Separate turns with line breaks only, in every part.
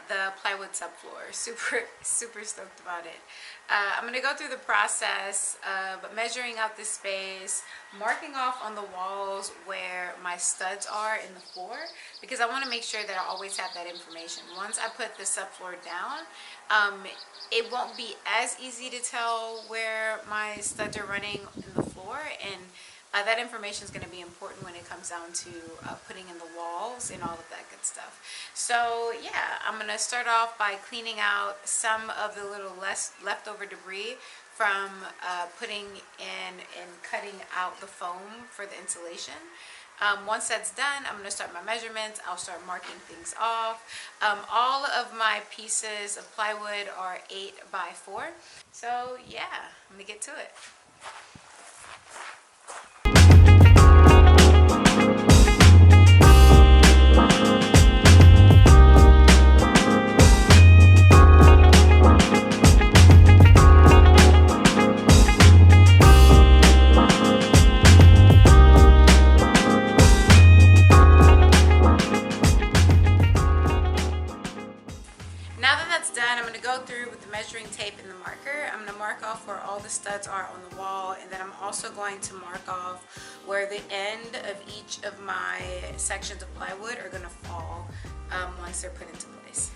the plywood subfloor. Super stoked about it. I'm going to go through the process of measuring out this space, marking off on the walls where my studs are in the floor, because I want to make sure that I always have that information. Once I put the subfloor down, it won't be as easy to tell where my studs are running in the floor, and that information is going to be important when it comes down to putting in the walls and all of that good stuff. So yeah, I'm going to start off by cleaning out some of the little leftover debris from putting in and cutting out the foam for the insulation. Once that's done, I'm going to start my measurements. I'll start marking things off. All of my pieces of plywood are 8 by 4. So yeah, I'm going to get to it. Measuring tape and the marker. I'm going to mark off where all the studs are on the wall, and then I'm also going to mark off where the end of each of my sections of plywood are going to fall once they're put into place.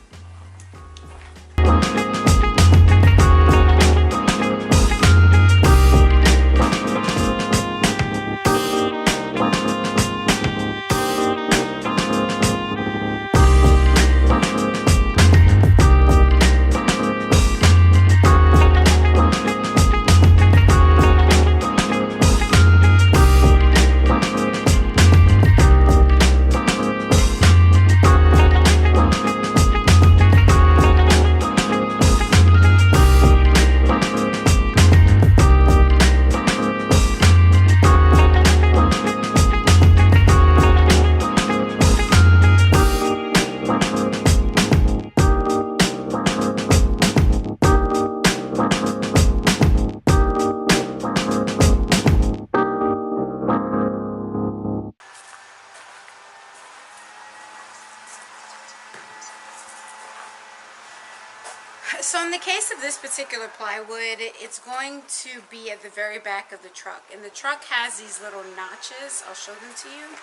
So in the case of this particular plywood, it's going to be at the very back of the truck. And the truck has these little notches. I'll show them to you.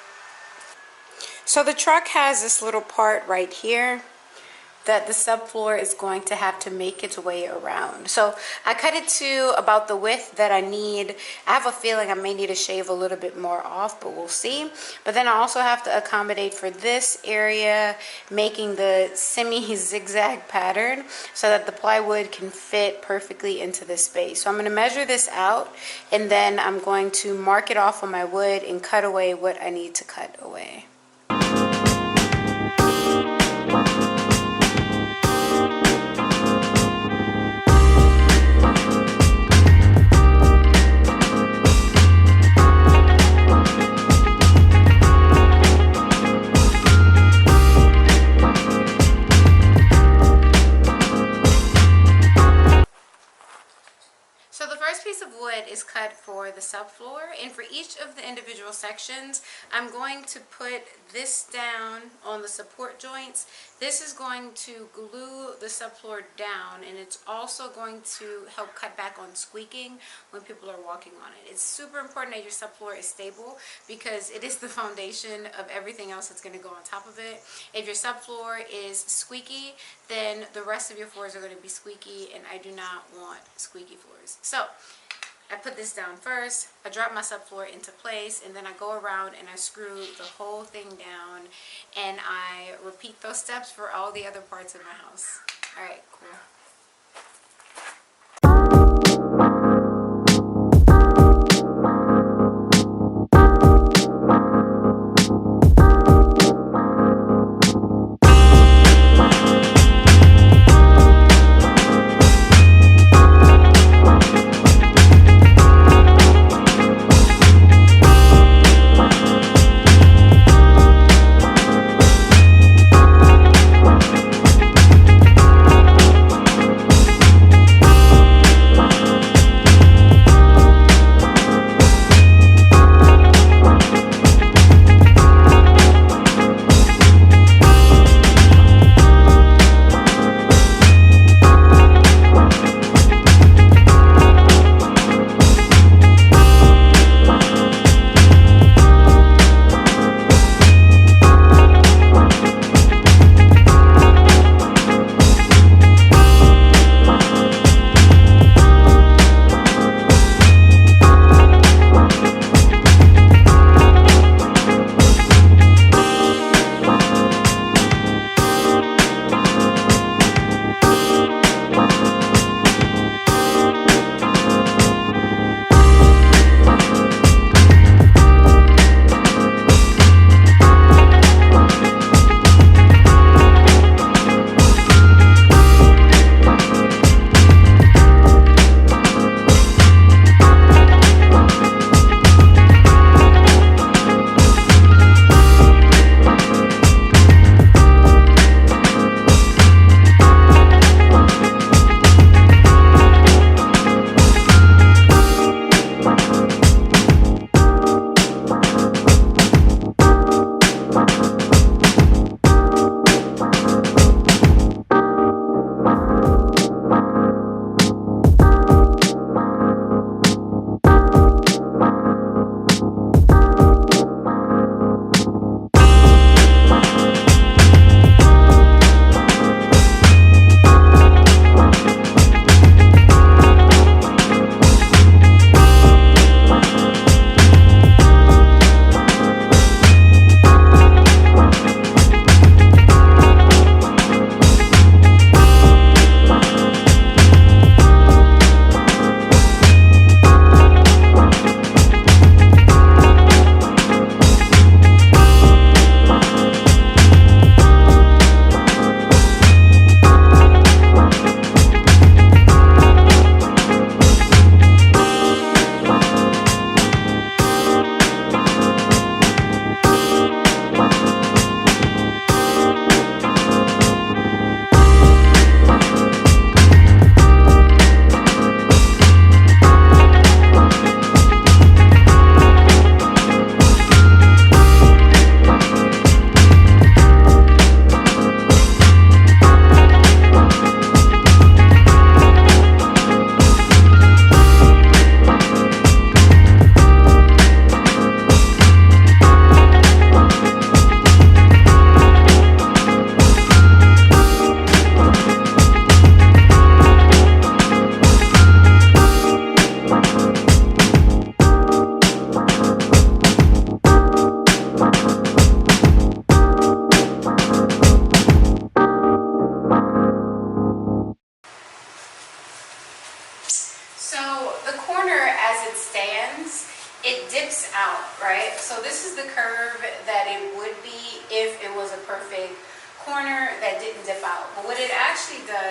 So the truck has this little part right here that the subfloor is going to have to make its way around. So I cut it to about the width that I need. I have a feeling I may need to shave a little bit more off, but we'll see. But then I also have to accommodate for this area, making the semi-zigzag pattern so that the plywood can fit perfectly into this space. So I'm going to measure this out, and then I'm going to mark it off on my wood and cut away what I need to cut away. Is cut for the subfloor, and for each of the individual sections I'm going to put this down on the support joints. This is going to glue the subfloor down, and it's also going to help cut back on squeaking when people are walking on it. It's super important that your subfloor is stable because it is the foundation of everything else that's going to go on top of it. If your subfloor is squeaky, then the rest of your floors are going to be squeaky, and I do not want squeaky floors. So I put this down first, I drop my subfloor into place, and then I go around and I screw the whole thing down, and I repeat those steps for all the other parts of my house. Alright, cool.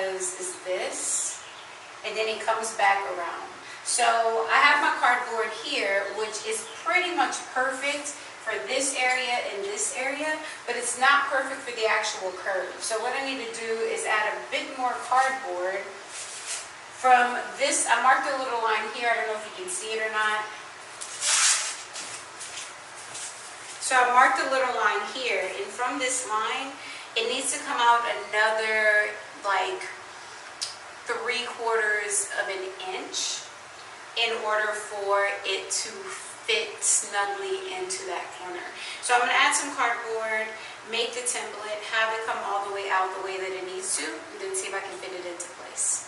does is this, and then it comes back around. So I have my cardboard here, which is pretty much perfect for this area and this area, but it's not perfect for the actual curve. So what I need to do is add a bit more cardboard from this. I marked a little line here. I don't know if you can see it or not. So I marked a little line here, and from this line, it needs to come out another like 3/4 of an inch in order for it to fit snugly into that corner. So I'm going to add some cardboard, make the template, have it come all the way out the way that it needs to, and then see if I can fit it into place.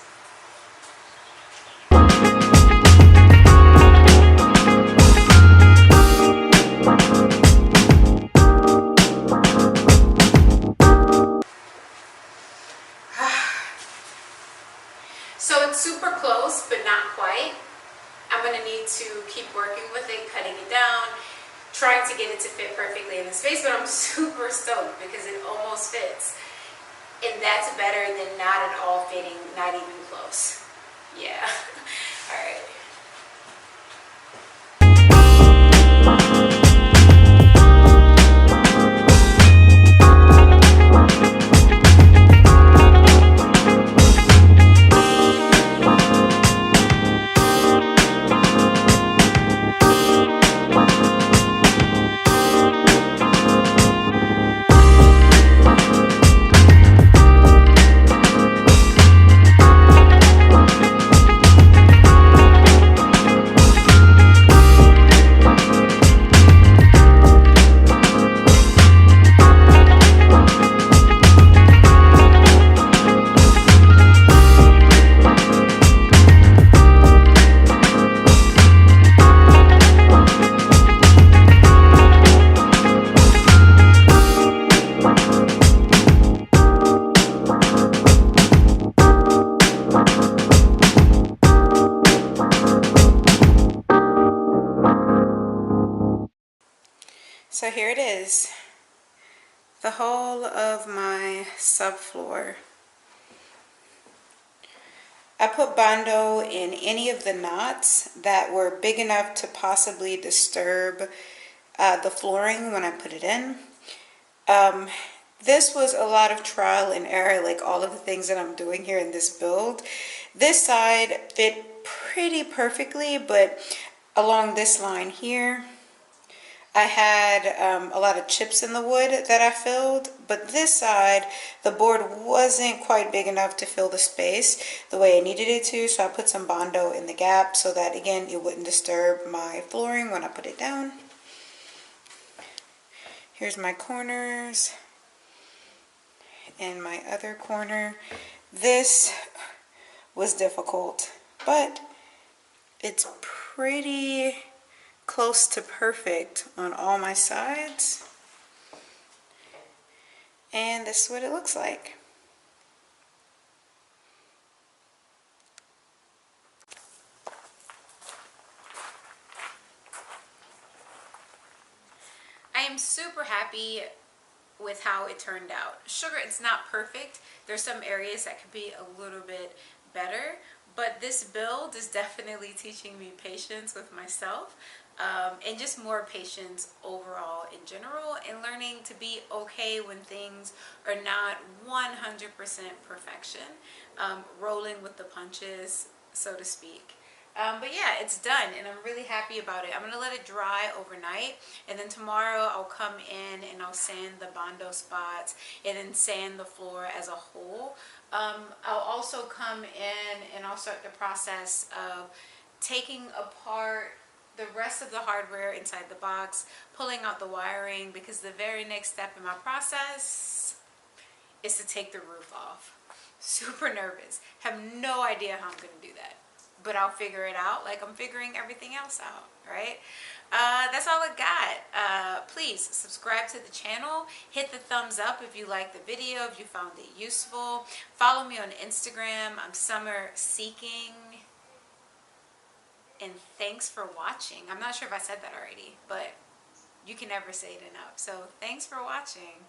So it's super close, but not quite. I'm going to need to keep working with it, cutting it down, trying to get it to fit perfectly in the space, but I'm super stoked because it almost fits. And that's better than not at all fitting, not even close. Yeah. All right. So here it is, the whole of my subfloor. I put Bondo in any of the knots that were big enough to possibly disturb the flooring when I put it in. This was a lot of trial and error, like all of the things that I'm doing here in this build. This side fit pretty perfectly, but along this line here, I had a lot of chips in the wood that I filled, but this side, the board wasn't quite big enough to fill the space the way I needed it to, so I put some Bondo in the gap so that, again, it wouldn't disturb my flooring when I put it down. Here's my corners and my other corner. This was difficult, but it's pretty close to perfect on all my sides, and this is what it looks like. I am super happy with how it turned out. Sugar, it's not perfect. There's some areas that could be a little bit better, but this build is definitely teaching me patience with myself. And just more patience overall in general, and learning to be okay when things are not 100% perfection, rolling with the punches, so to speak. But yeah, it's done, and I'm really happy about it. I'm going to let it dry overnight, and then tomorrow I'll come in and I'll sand the Bondo spots and then sand the floor as a whole. I'll also come in and I'll start the process of taking apart the rest of the hardware inside the box, pulling out the wiring, because the very next step in my process is to take the roof off. Super nervous. Have no idea how I'm going to do that, but I'll figure it out like I'm figuring everything else out, right? That's all I got. Please subscribe to the channel. Hit the thumbs up if you liked the video, if you found it useful. Follow me on Instagram. I'm Summer Seeking. And thanks for watching. I'm not sure if I said that already, but you can never say it enough. So thanks for watching.